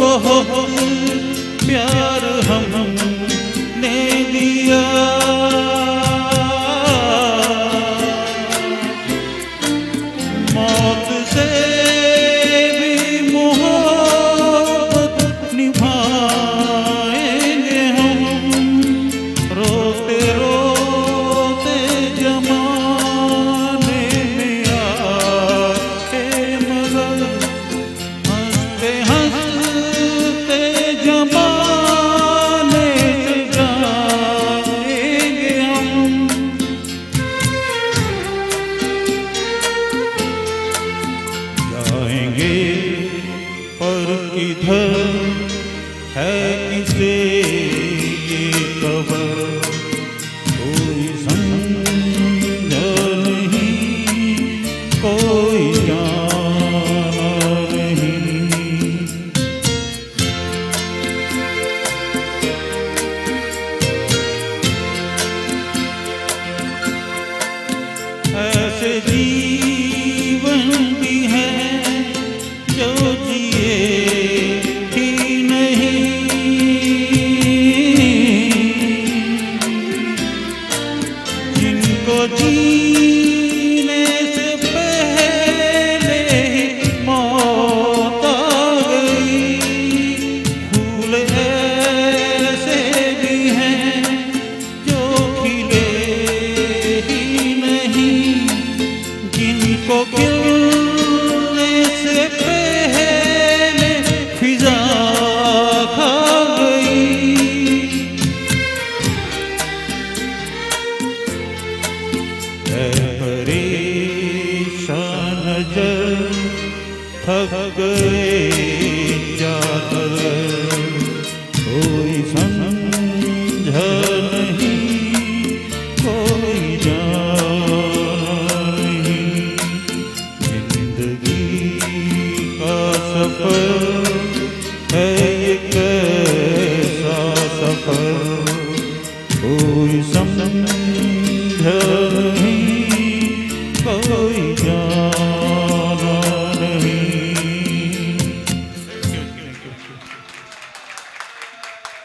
बहुत प्यार हमने दिया, मौत से भी मोहब्बत निभाएंगे हम, रोते रोते जमाने में आके मगर हंसते हंसते जमाने से जाएंगे हम। जाएंगे पर किधर है किसे ये खबर, कोई समझा नहीं, कोई जाना नहीं। ऐसे जीवन भी है जो जिए ही नहीं, जिनको जीने से पहले मौत आ गई। फूल ऐसे भी हैं जो खिले ही नहीं, जिनको खिलने से पहले फिजा खा गई। है परेशान नजर, थक गए जाकर, कोई